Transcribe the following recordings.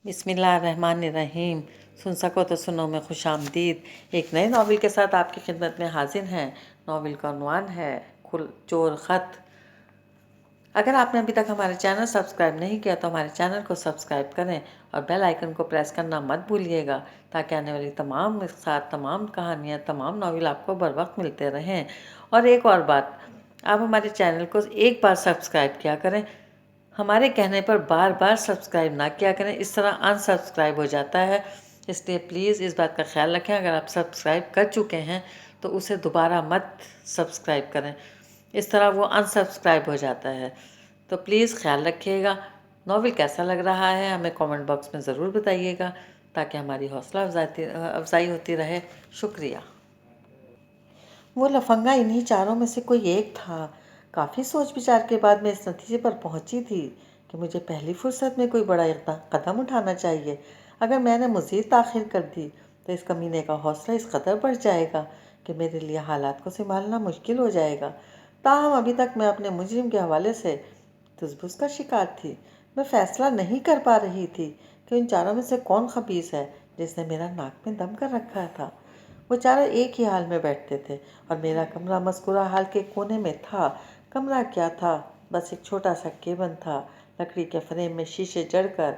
बिस्मिल्लाहिर्रहमानिर्रहीम। सुन सको तो सुनो में खुश आमदीद। एक नए नावल के साथ आपकी खिदमत में हाजिर हैं। नावल का उन्वान है चोर ख़त। अगर आपने अभी तक हमारे चैनल सब्सक्राइब नहीं किया तो हमारे चैनल को सब्सक्राइब करें और बेल आइकन को प्रेस करना मत भूलिएगा, ताकि आने वाली तमाम कहानियाँ, तमाम नावल आपको बर वक्त मिलते रहें। और एक और बात, आप हमारे चैनल को एक बार सब्सक्राइब किया करें, हमारे कहने पर बार बार सब्सक्राइब ना किया करें, इस तरह अनसब्सक्राइब हो जाता है। इसलिए प्लीज़ इस बात का ख्याल रखें, अगर आप सब्सक्राइब कर चुके हैं तो उसे दोबारा मत सब्सक्राइब करें, इस तरह वो अनसब्सक्राइब हो जाता है। तो प्लीज़ ख्याल रखिएगा। नॉवल कैसा लग रहा है हमें कमेंट बॉक्स में ज़रूर बताइएगा, ताकि हमारी हौसला अफजाई होती रहे। शुक्रिया। वो लफंगा इन्हीं चारों में से कोई एक था। काफ़ी सोच विचार के बाद मैं इस नतीजे पर पहुंची थी कि मुझे पहली फुर्सत में कोई बड़ा कदम उठाना चाहिए। अगर मैंने मज़ीद ताख़ीर कर दी तो इस कमीने का हौसला इस कदर बढ़ जाएगा कि मेरे लिए हालात को संभालना मुश्किल हो जाएगा। ताहम अभी तक मैं अपने मुजरिम के हवाले से तुसबुस का शिकार थी। मैं फ़ैसला नहीं कर पा रही थी कि इन चारों में से कौन खबीस है जिसने मेरा नाक में दम कर रखा था। वो चारों एक ही हाल में बैठते थे और मेरा कमरा मस्कुरा हाल के कोने में था। कमरा क्या था, बस एक छोटा सा केबिन था। लकड़ी के फ्रेम में शीशे जड़कर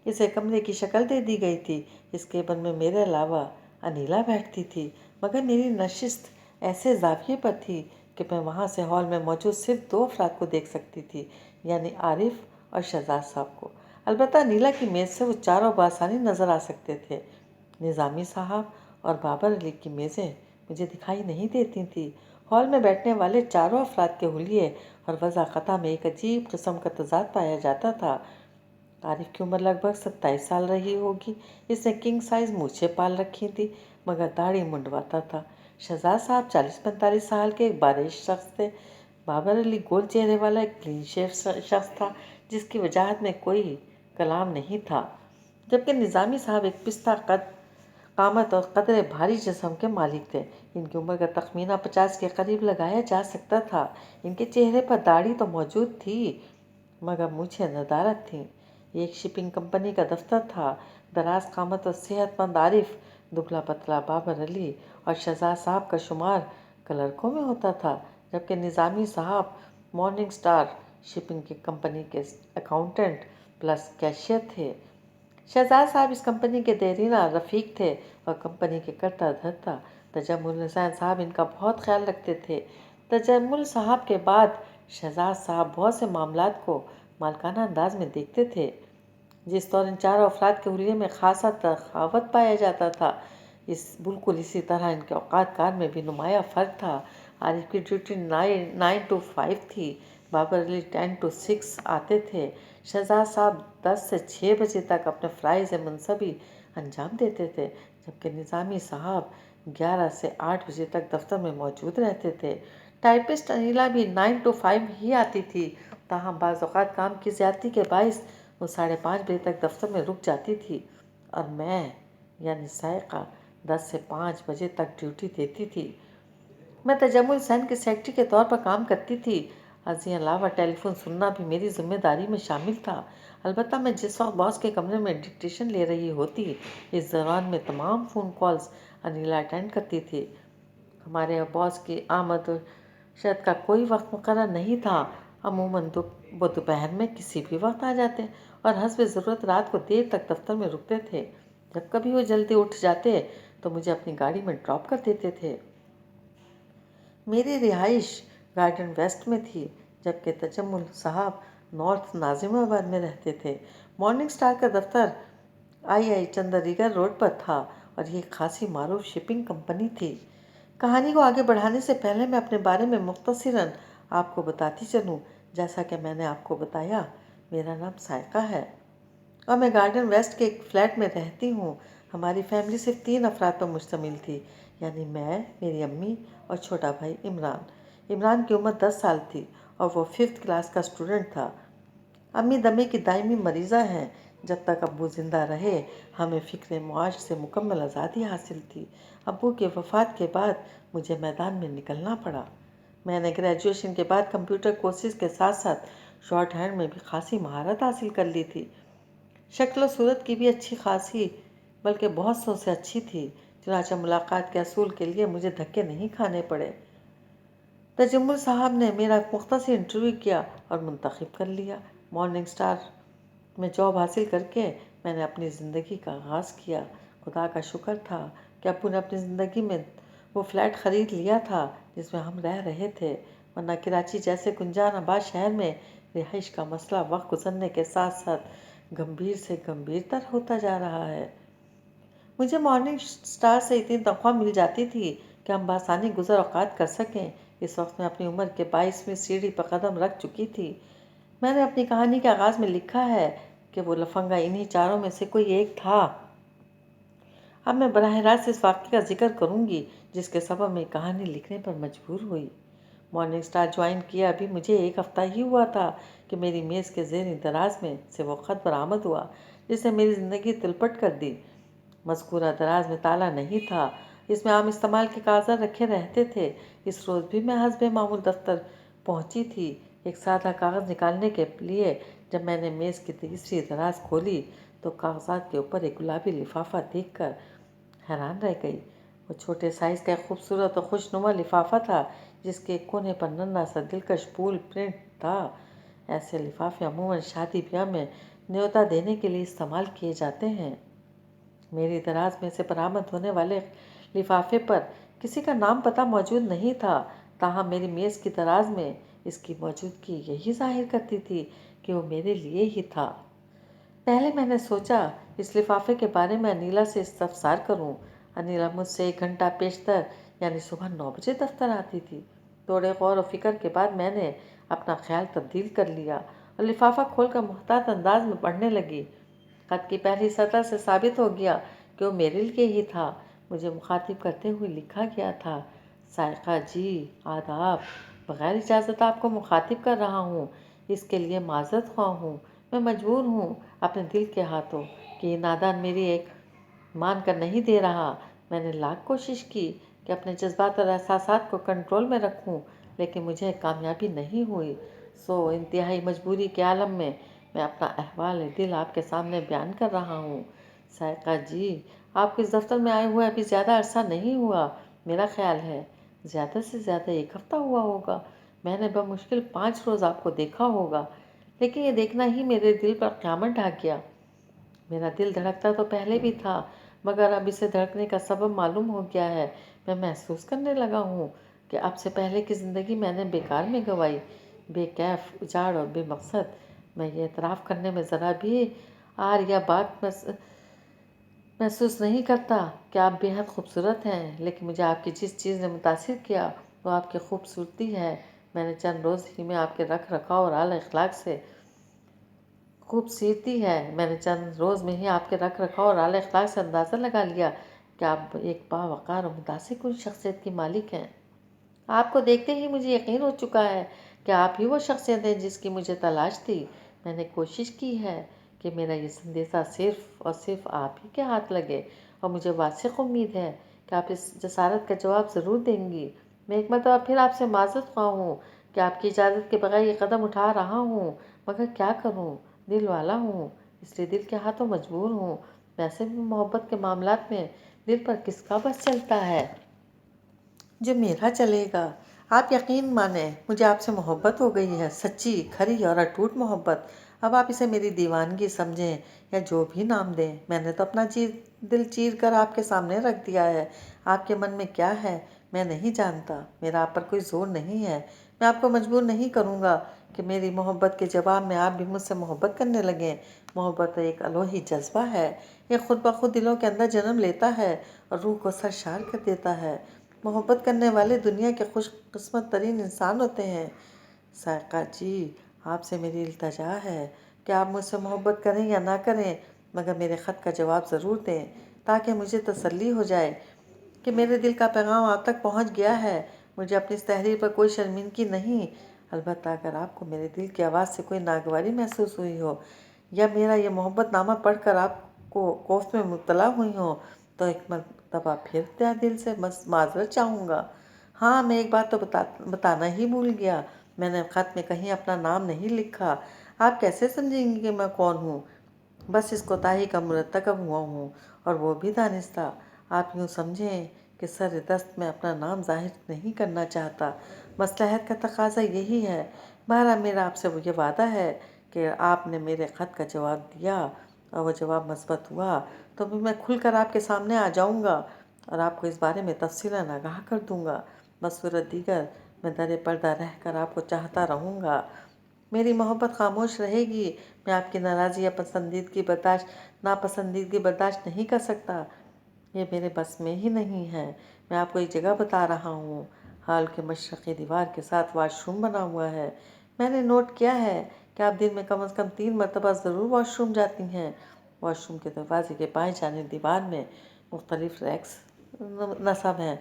इसे कमरे की शक्ल दे दी गई थी। इस केबिन में मेरे अलावा अनीला बैठती थी, मगर मेरी नशिस्त ऐसे जाविये पर थी कि मैं वहाँ से हॉल में मौजूद सिर्फ 2 अफराद को देख सकती थी, यानी आरिफ और शहजाद साहब को। अलबत्ता अनीला की मेज़ से वो चारों बआसानी नज़र आ सकते थे। निज़ामी साहब और बाबर अली की मेज़ें मुझे दिखाई नहीं देती थी। हॉल में बैठने वाले चारों अफराद के हुलिये और वज़ाक़ता में एक अजीब किस्म का तज़ाद पाया जाता था। आरिफ की उम्र लगभग 27 साल रही होगी। इसने किंग साइज़ मूछें पाल रखी थी, मगर दाढ़ी मुंडवाता था। शहजाद साहब 40-45 साल के एक बारिश शख्स थे। बाबर अली गोल चेहरे वाला एक क्लीन शेव शख्स था, जिसकी वजाहत में कोई कलाम नहीं था, जबकि निज़ामी साहब एक पिस्ता कामत और कदरे भारी जिस्म के मालिक थे। इनकी उम्र का तखमीना 50 के करीब लगाया जा सकता था। इनके चेहरे पर दाढ़ी तो मौजूद थी, मगर मूछें नदारद थीं। ये एक शिपिंग कंपनी का दफ्तर था। दराज कामत और सेहतमंद आरिफ, दुबला पतला बाबर अली और शहजाद साहब का शुमार क्लर्कों में होता था, जबकि निज़ामी साहब मॉर्निंग स्टार शिपिंग की कंपनी के अकाउंटेंट प्लस कैशियर थे। शहजाद साहब इस कंपनी के देरीना रफ़ीक थे और कंपनी के करता धरता। तजम्मुल हुसैन साहब इनका बहुत ख्याल रखते थे। तजम्मुल साहब के बाद शहजाद साहब बहुत से मामलात को मालकाना अंदाज में देखते थे। जिस दौर इन चारों अफराद के हुलिये में खासा तफावत पाया जाता था, बिल्कुल इसी तरह इनके औकात कार में भी नुमाया फ़र्क था। आरिफ की ड्यूटी 9 to 5 थी। बाबर अली 10 to 6 आते थे। शहजाद साहब 10 से 6 बजे तक अपने फ़राइज़ मुनसबी अंजाम देते थे, जबकि निज़ामी साहब 11 से 8 बजे तक दफ्तर में मौजूद रहते थे। टाइपिस्ट अनिला भी 9 to 5 ही आती थी, ताहम बाज़ औक़ात काम की ज़्यादती के बाइस वो 5:30 बजे तक दफ्तर में रुक जाती थी और मैं यानी सायका 10 से 5 बजे तक ड्यूटी देती थी। मैं तजम्मुल हुसैन की सेक्रेटरी के तौर पर काम करती थी। इसके अलावा टेलीफोन सुनना भी मेरी जिम्मेदारी में शामिल था। अलबत्ता मैं जिस वक्त बॉस के कमरे में डिक्टेशन ले रही होती, इस दौरान में तमाम फ़ोन कॉल्स अनिला अटेंड करती थी। हमारे बॉस की आमद शायद का कोई वक्त मुकर्रर नहीं था। अमूमन वो दोपहर में किसी भी वक्त आ जाते और हस्ब ज़रूरत रात को देर तक दफ्तर में रुकते थे। जब कभी वो जल्दी उठ जाते तो मुझे अपनी गाड़ी में ड्रॉप कर देते थे। मेरी रिहाइश गार्डन वेस्ट में थी, जबकि तजम्मुल साहब नॉर्थ नाजिमाबाद में रहते थे। मॉर्निंग स्टार का दफ्तर आई चंद्रीगढ़ रोड पर था और ये खासी मारूफ शिपिंग कंपनी थी। कहानी को आगे बढ़ाने से पहले मैं अपने बारे में मुख्तसरन आपको बताती चलूँ। जैसा कि मैंने आपको बताया, मेरा नाम सायका है और मैं गार्डन वेस्ट के एक फ्लैट में रहती हूँ। हमारी फैमिली सिर्फ 3 अफराद पर मुश्तमिल थी, यानी मैं, मेरी अम्मी और छोटा भाई इमरान। इमरान की उम्र 10 साल थी और वो 5th क्लास का स्टूडेंट था। अम्मी दमे की दायमी मरीज़ा हैं। जब तक अब्बू ज़िंदा रहे, हमें फ़िक्र मुआश से मुकम्मल आज़ादी हासिल थी। अब्बू की वफ़ात के बाद मुझे मैदान में निकलना पड़ा। मैंने ग्रेजुएशन के बाद कंप्यूटर कोर्सेज़ के साथ साथ शॉर्ट हैंड में भी खासी महारत हासिल कर ली थी। شکل و صورت کی بھی اچھی خاصی بلکہ بہت سو سے اچھی تھی، چنانچہ ملاقات کے اصول کے لیے مجھے دھکے نہیں کھانے پڑے۔ تجمل صاحب نے میرا مختصر انٹرویو کیا اور منتخب کر لیا۔ مارننگ سٹار میں جاب حاصل کر کے میں نے اپنی زندگی کا آغاز کیا۔ خدا کا شکر تھا کہ ابو نے اپنی زندگی میں وہ فلیٹ خرید لیا تھا جس میں ہم رہ رہے تھے، ورنہ کراچی جیسے گنجان آباد شہر میں رہائش کا مسئلہ وقت گزرنے کے ساتھ ساتھ گمبھیر سے گمبھیر تر ہوتا جا رہا ہے۔ مجھے مارننگ سٹار سے اتنی تنخواہ مل جاتی تھی کہ ہم بآسانی گزر اوقات کر سکیں۔ اس وقت میں اپنی عمر کے 22ویں سیڑھی پر قدم رکھ چکی تھی۔ میں نے اپنی کہانی کے آغاز میں لکھا ہے کہ وہ لفنگا انہی چاروں میں سے کوئی ایک تھا۔ اب میں براہ راست اس واقعے کا ذکر کروں گی جس کے سبب میں کہانی لکھنے پر مجبور ہوئی۔ مارننگ سٹار جوائن کیا ابھی مجھے ایک ہفتہ ہی ہوا تھا کہ میری میز کے زیر دراز میں سے وہ خط برآمد ہوا جس نے میری زندگی تلپٹ کر دی۔ مذکورہ دراز میں تالا نہیں تھا، اس میں عام استعمال کے کاغذات رکھے رہتے تھے۔ اس روز بھی میں حسب معمول دفتر پہنچی تھی۔ ایک سادہ کاغذ نکالنے کے لیے جب میں نے میز کی تیسری دراز کھولی تو کاغذات کے اوپر ایک گلابی لفافہ دیکھ کر حیران رہ گئی۔ وہ چھوٹے سائز کا ایک خوبصورت اور خوشنما لفافہ تھا جس کے ایک کونے پر ننھا سا دلکش پھول پرنٹ تھا۔ ایسے لفافے عموماً شادی بیاہ میں نیوتا دینے کے لیے استعمال کیے جاتے ہیں۔ میری دراز میں سے برآمد ہونے والے لفافے پر کسی کا نام پتہ موجود نہیں تھا، تاہم میری میز کی دراز میں اس کی موجودگی یہی ظاہر کرتی تھی کہ وہ میرے لیے ہی تھا۔ پہلے میں نے سوچا اس لفافے کے بارے میں انیلا سے استفسار کروں۔ انیلا مجھ سے 1 گھنٹہ پیشتر یعنی صبح 9 بجے دفتر آتی تھی۔ تھوڑے غور و فکر کے بعد میں نے اپنا خیال تبدیل کر لیا اور لفافہ کھول کر محتاط انداز میں پڑھنے لگی۔ خط کی پہلی سطر سے ثابت ہو گیا کہ وہ میرے لیے ہی تھا۔ مجھے مخاطب کرتے ہوئے لکھا گیا تھا: سائقہ جی، آداب! بغیر اجازت آپ کو مخاطب کر رہا ہوں، اس کے لیے معذرت خواہ ہوں۔ میں مجبور ہوں اپنے دل کے ہاتھوں کہ یہ نادان میری ایک مان کر نہیں دے رہا۔ میں نے لاکھ کوشش کی کہ اپنے جذبات اور احساسات کو کنٹرول میں رکھوں، لیکن مجھے کامیابی نہیں ہوئی۔ انتہائی مجبوری کے عالم میں میں اپنا احوال دل آپ کے سامنے بیان کر رہا ہوں۔ سائقہ جی، آپ کو اس دفتر میں آئے ہوئے ابھی زیادہ عرصہ نہیں ہوا۔ میرا خیال ہے زیادہ سے زیادہ 1 ہفتہ ہوا ہوگا۔ میں نے بمشکل 5 روز آپ کو دیکھا ہوگا، لیکن یہ دیکھنا ہی میرے دل پر قیامت ڈھا گیا۔ میرا دل دھڑکتا تو پہلے بھی تھا، مگر اب اسے دھڑکنے کا سبب معلوم ہو گیا ہے۔ میں محسوس کرنے لگا ہوں کہ اب سے پہلے کی زندگی میں نے بیکار میں گنوائی، بے کیف، اجاڑ اور بے مقصد۔ میں یہ اعتراف کرنے میں ذرا بھی عار یا بات محسوس نہیں کرتا کہ آپ بے حد خوبصورت ہیں، لیکن مجھے آپ کی جس چیز نے متاثر کیا وہ آپ کی خوبصورتی ہے۔ میں نے چند روز ہی میں آپ کے رکھ رکھاؤ اور اعلیٰ اخلاق سے اندازہ لگا لیا کہ آپ ایک باوقار اور متاثر کن شخصیت کی مالک ہیں۔ آپ کو دیکھتے ہی مجھے یقین ہو چکا ہے کہ آپ ہی وہ شخصیت ہیں جس کی مجھے تلاش تھی۔ میں نے کوشش کی ہے کہ میرا یہ سندیشہ صرف اور صرف آپ ہی کے ہاتھ لگے، اور مجھے واثق امید ہے کہ آپ اس جسارت کا جواب ضرور دیں گی۔ میں ایک مرتبہ پھر آپ سے معذرت خواہ ہوں کہ آپ کی اجازت کے بغیر یہ قدم اٹھا رہا ہوں، مگر کیا کروں، دل والا ہوں، اس لیے دل کے ہاتھوں مجبور ہوں۔ ویسے بھی محبت کے معاملات میں دل پر کس کا بس چلتا ہے جو میرا چلے گا۔ آپ یقین مانیں، مجھے آپ سے محبت ہو گئی ہے، سچی، کھری اور اٹوٹ محبت۔ اب آپ اسے میری دیوانگی سمجھیں یا جو بھی نام دیں، میں نے تو اپنا دل چیر کر آپ کے سامنے رکھ دیا ہے۔ آپ کے من میں کیا ہے میں نہیں جانتا، میرا آپ پر کوئی زور نہیں ہے۔ میں آپ کو مجبور نہیں کروں گا کہ میری محبت کے جواب میں آپ بھی مجھ سے محبت کرنے لگیں۔ محبت ایک الوہی جذبہ ہے، یہ خود بخود دلوں کے اندر جنم لیتا ہے اور روح کو سرشار کر دیتا ہے۔ محبت کرنے والے دنیا کے خوش قسمت ترین انسان ہوتے ہیں۔ سائقہ جی، آپ سے میری التجا ہے کہ آپ مجھ سے محبت کریں یا نہ کریں، مگر میرے خط کا جواب ضرور دیں تاکہ مجھے تسلی ہو جائے کہ میرے دل کا پیغام آپ تک پہنچ گیا ہے۔ مجھے اپنی اس تحریر پر کوئی شرمندگی نہیں، البتہ اگر آپ کو میرے دل کی آواز سے کوئی ناگواری محسوس ہوئی ہو یا میرا یہ محبت نامہ پڑھ کر آپ کو کوفت میں مبتلا ہوئی ہوں تو ایک مرتبہ پھر تہ دل سے معذرت چاہوں گا۔ ہاں، میں ایک بات تو بتانا ہی بھول گیا، میں نے خط میں کہیں اپنا نام نہیں لکھا۔ آپ کیسے سمجھیں گے کہ میں کون ہوں؟ बस इस कोताही का मुरतकब हुआ हूँ, और वो भी दानिस्ता। आप यूँ समझें कि सर दस्त में अपना नाम जाहिर नहीं करना चाहता। मसलहत का तकाजा यही है। बहरहाल मेरा आपसे ये वादा है कि आपने मेरे ख़त का जवाब दिया और वो जवाब मस्बत हुआ तो भी मैं खुलकर आपके सामने आ जाऊँगा और आपको इस बारे में तफसीलन आगाह कर दूँगा। बसूरत दीगर मैं दरे पर्दा रह कर आपको चाहता रहूँगा। मेरी मोहब्बत खामोश रहेगी। मैं आपकी नाराज़गी या नापसंदीदगी बर्दाश्त नहीं कर सकता। ये मेरे बस में ही नहीं है। मैं आपको एक जगह बता रहा हूँ। हॉल के मशरक़ी दीवार के साथ वॉशरूम बना हुआ है। मैंने नोट किया है कि आप दिन में कम से कम 3 मरतबा ज़रूर वॉशरूम जाती हैं। वॉशरूम के दरवाजे के बाएं जानिब दीवार में मुख्तलिफ रैक्स नस्ब हैं।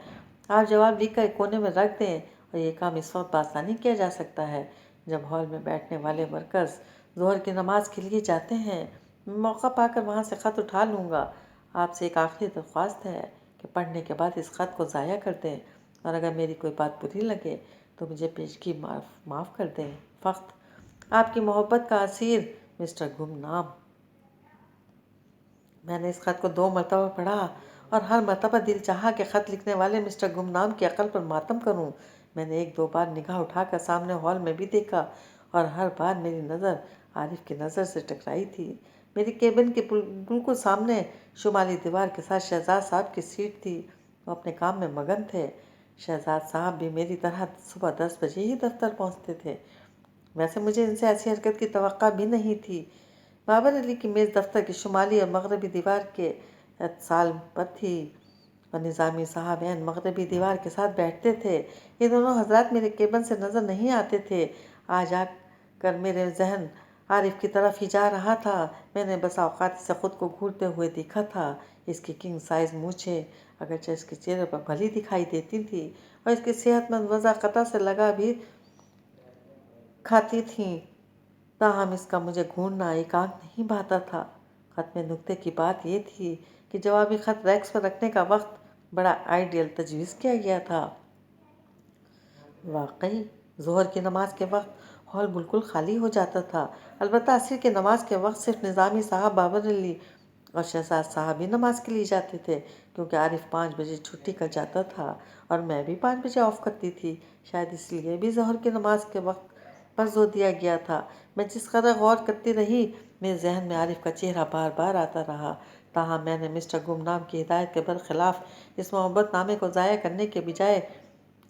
आप जवाब लिख कर एक कोने में रख दें और ये काम इस वक्त आसानी किया जा सकता है जब हॉल में बैठने वाले वर्कर्स ज़ोहर की नमाज के लिए जाते हैं। मैं मौका पाकर वहाँ से ख़त उठा लूँगा। आपसे एक आखिरी दरख्वास्त है कि पढ़ने के बाद इस ख़त को ज़ाया कर दें, और अगर मेरी कोई बात बुरी लगे तो मुझे पेशगी माफ़ कर दें। फ़क्त आपकी मोहब्बत का असीर मिस्टर गुमनाम। मैंने इस ख़त को 2 मरतबा पढ़ा और हर मरतबा दिल चाहा कि ख़त लिखने वाले मिस्टर गुमनाम की अक़ल पर मातम करूं। मैंने 1-2 बार निगाह उठाकर सामने हॉल में भी देखा और हर बार मेरी नज़र आरिफ की नज़र से टकराई थी। मेरी केबिन के बिल्कुल सामने शुमाली दीवार के साथ शहजाद साहब की सीट थी। वो अपने काम में मगन थे। शहजाद साहब भी मेरी तरह सुबह 10 बजे ही दफ्तर पहुँचते थे। वैसे मुझे इनसे ऐसी हरकत की तवक्का भी नहीं थी। बाबर अली की मेज़ दफ्तर की शुमाली और मगरबी दीवार के इत्तिसाल पर थी और निज़ामी साहब एन मगरबी दीवार के साथ बैठते थे। ये दोनों हजरात मेरे केबिन से नज़र नहीं आते थे। आज आकर मेरे जहन आरिफ की तरफ ही जा रहा था। मैंने बस औकात से ख़ुद को घूरते हुए देखा था। इसकी किंग साइज़ मूछें अगरचे इसके चेहरे पर भली दिखाई देती थी और इसकी सेहतमंद वज़ा कता से लगा भी खाती थीं, ताहम इसका मुझे घूरना एकांत नहीं भाता था। ख़त में नुक्ते की बात यह थी कि जवाबी ख़त रैक्स पर रखने का वक्त बड़ा आइडियल तजवीज़ किया गया था। वाकई ज़ोहर की नमाज के वक्त हॉल बिल्कुल खाली हो जाता था। अलबत्ता असर की नमाज के वक्त सिर्फ निज़ामी साहब, बाबर अली और शहजाद साहब ही नमाज के लिए जाते थे, क्योंकि आरिफ 5 बजे छुट्टी कर जाता था और मैं भी 5 बजे ऑफ करती थी। शायद इसलिए भी ज़ोहर की नमाज के वक्त पर जोर दिया गया था। मैं जिस कदर गौर करती रही, मेरे जहन में आरिफ का चेहरा बार बार आता रहा। ताहम मैंने मिस्टर गुमनाम की हिदायत के बरखिलाफ इस मोहब्बत नामे को ज़ाया करने के बजाय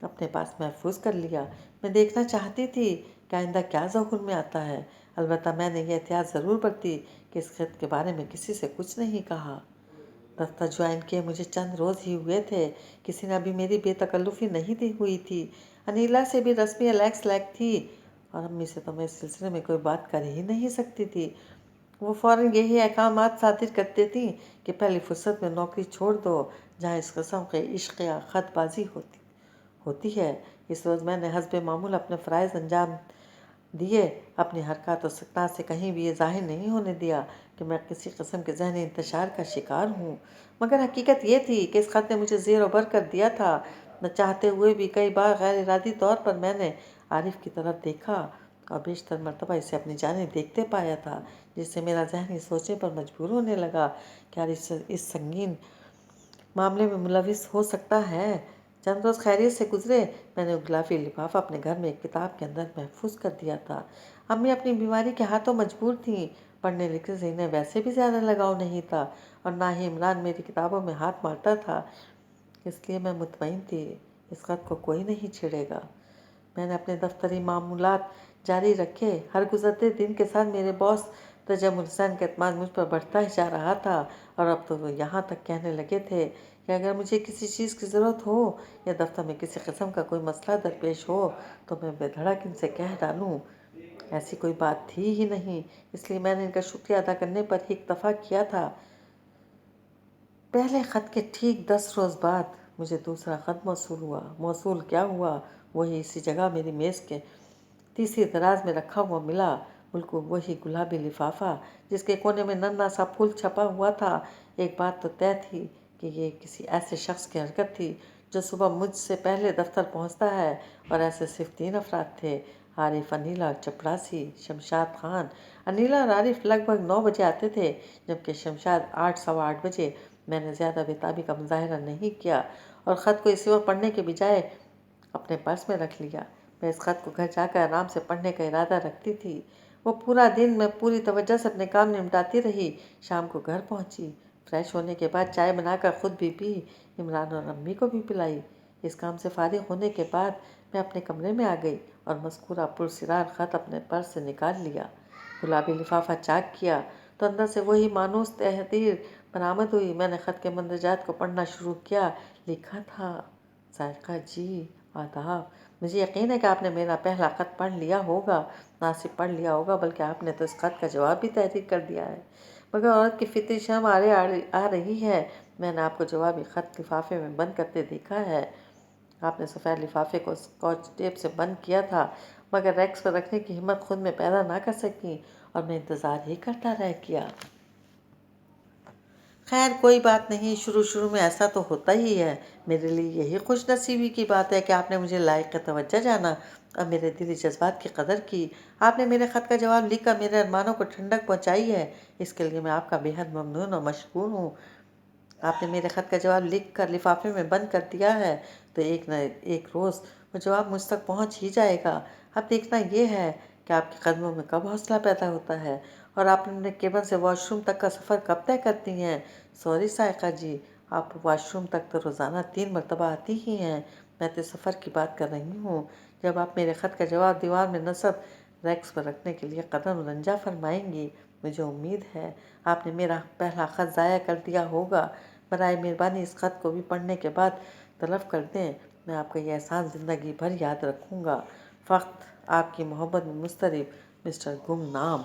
अपने पास महफूज कर लिया। मैं देखना चाहती थी कि आइंदा क्या ज़हूर में आता है। अलबत्ता मैंने यह एहतियात ज़रूर बरती कि इस ख़त के बारे में किसी से कुछ नहीं कहा। दफ्तर ज्वाइन किए मुझे चंद रोज़ ही हुए थे। किसी ने अभी मेरी बेतकल्लुफ़ी नहीं दी हुई थी। अनीला से भी रस्मी अलैक्स लैक थी और अम्मी से तो मैं इस सिलसिले में कोई बात कर ही नहीं सकती थी। वो फ़ौरन यही अहकामात सादिर कर देती कि पहली फुर्सत में नौकरी छोड़ दो जहाँ इस किस्म के इश्क या ख़तबाजी होती है। इस रोज़ मैंने हस्बे मामूल अपने फ़राइज़ अंजाम दिए। अपनी हरकत और सकना से कहीं भी ये ज़ाहिर नहीं होने दिया कि मैं किसी किस्म के ज़हनी इंतशार का शिकार हूँ, मगर हकीकत ये थी कि इस ख़त ने मुझे ज़ेर व बर कर दिया था। न चाहते हुए भी कई बार गैर इरादी तौर पर मैंने आरिफ की तरफ देखा और बेशतर मरतबा इसे अपनी जानिब देखते पाया था, जिससे मेरा जहनी सोचने पर मजबूर होने लगा कि आरिफ इस संगीन मामले में मुलविस हो सकता है। चंद रोज़ खैरियत से गुजरे। मैंने गुलाबी लिफाफा अपने घर में एक किताब के अंदर महफूज कर दिया था। अम्मी अपनी बीमारी के हाथों मजबूर थीं। पढ़ने लिखने से इन्हें वैसे भी ज़्यादा लगाव नहीं था और ना ही इमरान मेरी किताबों में हाथ मारता था, इसलिए मैं मुतमईन थी इस ख़त को कोई नहीं छेड़ेगा। मैंने अपने दफ्तरी मामूलात जारी रखे। हर गुजरते दिन के साथ मेरे बॉस तजम्मुल हुसैन का एतमाद मुझ पर बढ़ता ही जा रहा था और अब तो वो यहाँ तक कहने लगे थे कि अगर मुझे किसी चीज़ की ज़रूरत हो या दफ्तर में किसी किस्म का कोई मसला दरपेश हो तो मैं बेधड़क इनसे कह डालूँ। ऐसी कोई बात थी ही नहीं, इसलिए मैंने इनका शुक्रिया अदा करने पर ही इक्तफ़ा किया था। पहले ख़त के ठीक 10 रोज़ बाद मुझे दूसरा ख़त मौसूल क्या हुआ, वही इसी जगह मेरी मेज़ के तीसरी दराज में रखा हुआ मिला। बिल्कुल वही गुलाबी लिफाफा जिसके कोने में नन्हा सा फूल छपा हुआ था। एक बात तो तय थी कि ये किसी ऐसे शख्स की हरकत थी जो सुबह मुझसे पहले दफ्तर पहुंचता है, और ऐसे सिर्फ 3 अफराद थे। आरिफ, अनीला और चपरासी, शमशाद खान। अनीला और आरिफ लगभग 9 बजे आते थे, जबकि शमशाद 8 सवा 8 बजे। मैंने ज़्यादा बेताबी का मुजाहरा नहीं किया और ख़त को इसी वक्त पढ़ने के बजाय अपने पर्स में रख लिया। मैं इस ख़त को घर जाकर आराम से पढ़ने का इरादा रखती थी। वो पूरा दिन मैं पूरी तवज्जो से अपने काम निपटाती रही। शाम को घर पहुंची। फ्रेश होने के बाद चाय बनाकर खुद भी पी, इमरान और अम्मी को भी पिलाई। इस काम से फारिग होने के बाद मैं अपने कमरे में आ गई और मज़कूरा पुरसिरार ख़त अपने पर्स से निकाल लिया। गुलाबी लिफाफा चाक किया तो अंदर से वही मानूस तहरीर बरामद हुई। मैंने ख़त के मंदरजात को पढ़ना शुरू किया। लिखा था, जायका जी, आदाब। मुझे यकीन है कि आपने मेरा पहला ख़त पढ़ लिया होगा। ना सिर्फ पढ़ लिया होगा बल्कि आपने तो इस ख़त का जवाब भी तहरीर कर दिया है। मगर औरत की फितरी शर्म आ रही है। मैंने आपको जवाबी ख़त लिफाफे में बंद करते देखा है। आपने सफ़ेद लिफाफे को स्कॉच टेप से बंद किया था, मगर रैक्स पर रखने की हिम्मत खुद में पैदा ना कर सकी और मैं इंतज़ार ही करता रह गया। खैर कोई बात नहीं, शुरू शुरू में ऐसा तो होता ही है। मेरे लिए यही खुश नसीबी की बात है कि आपने मुझे लायक तवज्जो जाना और मेरे दिली जज्बात की कदर की। आपने मेरे ख़त का जवाब लिख कर मेरे अरमानों को ठंडक पहुँचाई है। इसके लिए मैं आपका बेहद ममनून और मशकूर हूँ। आपने मेरे ख़त का जवाब लिख कर लिफाफे में बंद कर दिया है तो एक न एक रोज़ वो जवाब मुझ तक पहुँच ही जाएगा। अब देखना ये है कि आपके कदमों में कब हौसला पैदा होता है और आप अपने केबिन से वॉशरूम तक का सफ़र कब तय करती हैं। सॉरी सायका जी, आप वॉशरूम तक तो रोज़ाना 3 मरतबा आती ही हैं। मैं तो सफ़र की बात कर रही हूँ, जब आप मेरे ख़त का जवाब दीवार में नस्ब रैक्स पर रखने के लिए कदम रंजा फरमाएंगी। मुझे उम्मीद है आपने मेरा पहला ख़त ज़ाया कर दिया होगा। बराए मेहरबानी इस ख़त को भी पढ़ने के बाद तलब कर दें। मैं आपका यह एहसान ज़िंदगी भर याद रखूँगा। फ़क़्त आपकी मोहब्बत में मुस्तरिब, मिस्टर गुमनाम।